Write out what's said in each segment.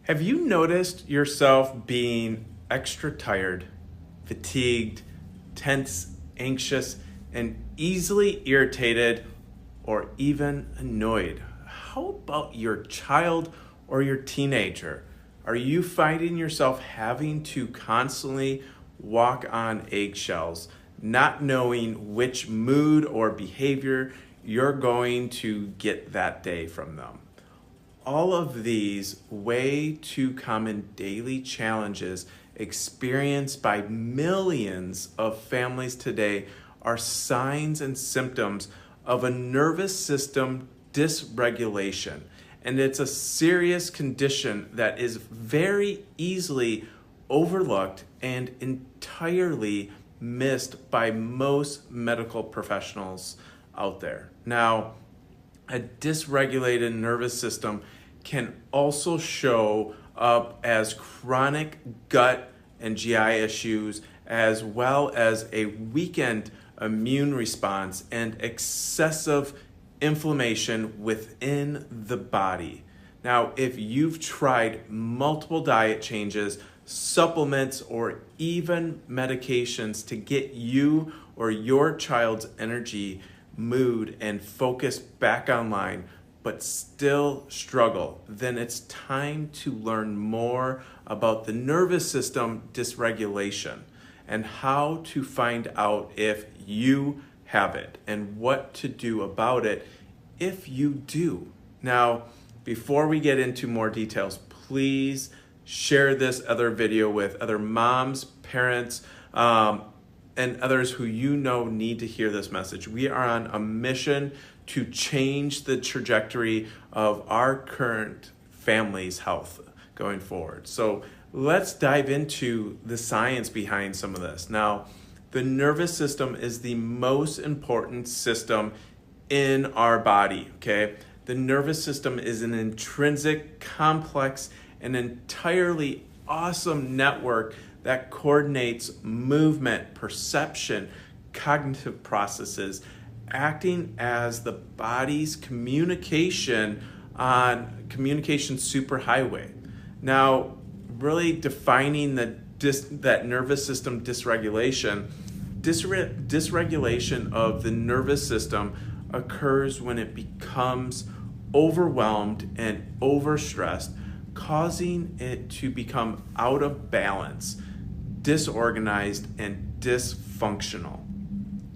Have you noticed yourself being extra tired, fatigued, tense, anxious, and easily irritated or even annoyed? How about your child or your teenager? Are you finding yourself having to constantly walk on eggshells, not knowing which mood or behavior you're going to get that day from them? All of these way too common daily challenges experienced by millions of families today are signs and symptoms of a nervous system dysregulation. And it's a serious condition that is very easily overlooked and entirely missed by most medical professionals out there. Now, a dysregulated nervous system can also show up as chronic gut and GI issues, as well as a weakened immune response and excessive inflammation within the body. Now, if you've tried multiple diet changes, supplements, or even medications to get you or your child's energy, mood, and focus back online, but still struggle, then it's time to learn more about the nervous system dysregulation and how to find out if you have it and what to do about it if you do. Now, before we get into more details, please share this other video with other moms, parents, and others who you know need to hear this message. We are on a mission to change the trajectory of our current family's health going forward. So let's dive into the science behind some of this. Now, the nervous system is the most important system in our body, okay? The nervous system is an intrinsic, complex, and entirely awesome network that coordinates movement, perception, cognitive processes, acting as the body's communication superhighway. Now, really defining that nervous system dysregulation, dysregulation of the nervous system occurs when it becomes overwhelmed and overstressed, causing it to become out of balance, disorganized, and dysfunctional.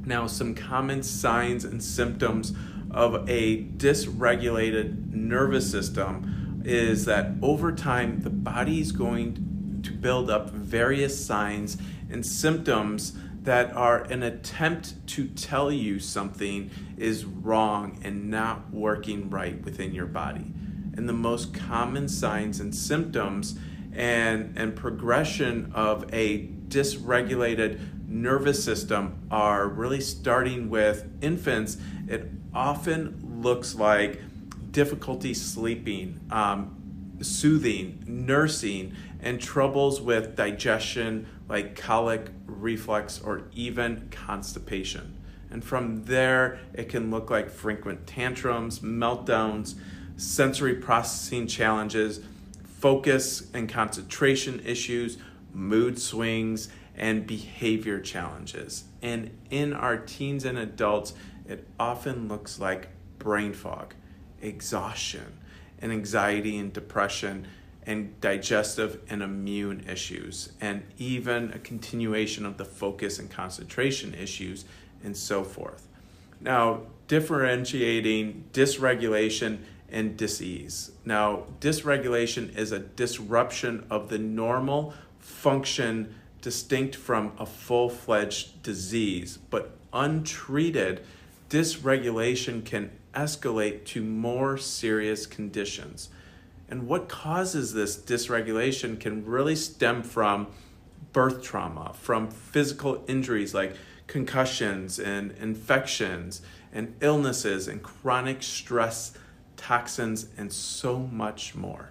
Now, some common signs and symptoms of a dysregulated nervous system is that over time, the body is going to build up various signs and symptoms that are an attempt to tell you something is wrong and not working right within your body. And the most common signs and symptoms and progression of a dysregulated nervous system are really starting with infants. It often looks like difficulty sleeping, soothing, nursing, and troubles with digestion like colic, reflux, or even constipation. And from there, it can look like frequent tantrums, meltdowns, sensory processing challenges, focus and concentration issues, mood swings, and behavior challenges. And in our teens and adults, it often looks like brain fog, exhaustion, and anxiety and depression, and digestive and immune issues, and even a continuation of the focus and concentration issues, and so forth. Now, differentiating dysregulation and dis-ease. Now, dysregulation is a disruption of the normal function distinct from a full-fledged disease, but untreated, dysregulation can escalate to more serious conditions. And what causes this dysregulation can really stem from birth trauma, from physical injuries like concussions and infections and illnesses and chronic stress, toxins, and so much more.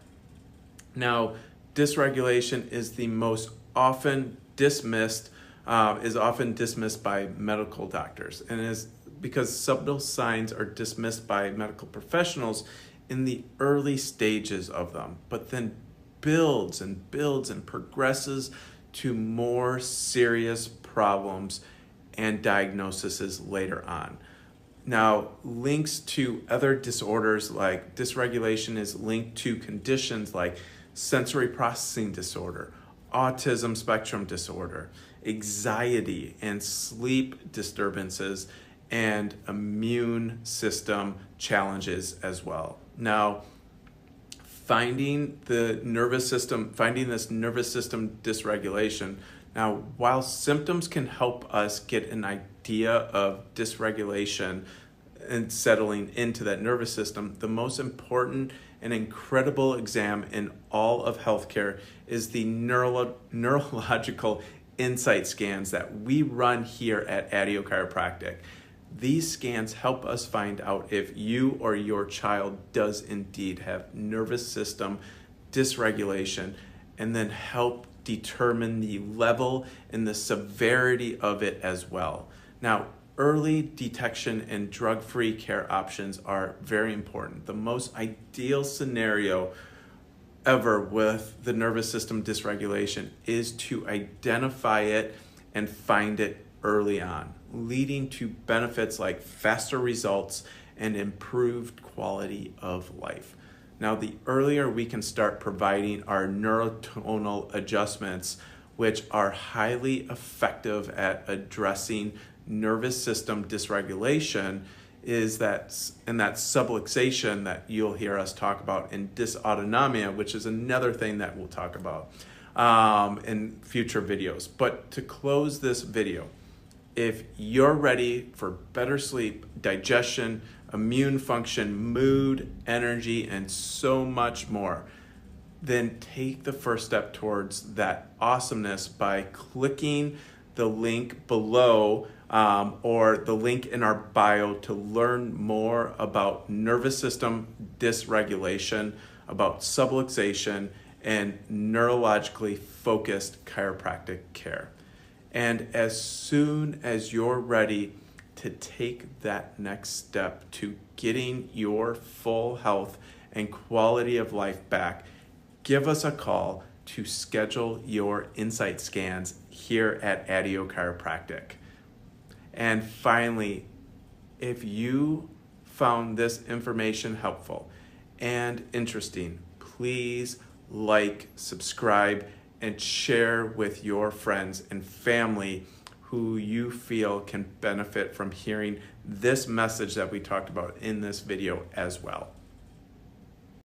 Now, dysregulation is the most often dismissed, is often dismissed by medical doctors, and is because subtle signs are dismissed by medical professionals in the early stages of them, but then builds and builds and progresses to more serious problems and diagnoses later on. Now, links to other disorders like dysregulation is linked to conditions like sensory processing disorder, autism spectrum disorder, anxiety and sleep disturbances, and immune system challenges as well. Now, finding this nervous system dysregulation. Now, while symptoms can help us get an idea of dysregulation and settling into that nervous system, the most important and incredible exam in all of healthcare is the neurological insight scans that we run here at ADIO Chiropractic. These scans help us find out if you or your child does indeed have nervous system dysregulation, and then help determine the level and the severity of it as well. Now, early detection and drug-free care options are very important. The most ideal scenario ever with the nervous system dysregulation is to identify it and find it early on, leading to benefits like faster results and improved quality of life. Now, the earlier we can start providing our neurotonal adjustments, which are highly effective at addressing nervous system dysregulation, is that subluxation that you'll hear us talk about, and dysautonomia, which is another thing that we'll talk about in future videos. But to close this video, if you're ready for better sleep, digestion, immune function, mood, energy, and so much more, then take the first step towards that awesomeness by clicking the link below or the link in our bio to learn more about nervous system dysregulation, about subluxation, and neurologically focused chiropractic care. And as soon as you're ready to take that next step to getting your full health and quality of life back, give us a call to schedule your insight scans here at ADIO Chiropractic. And finally, if you found this information helpful and interesting, please like, subscribe, and share with your friends and family who you feel can benefit from hearing this message that we talked about in this video as well.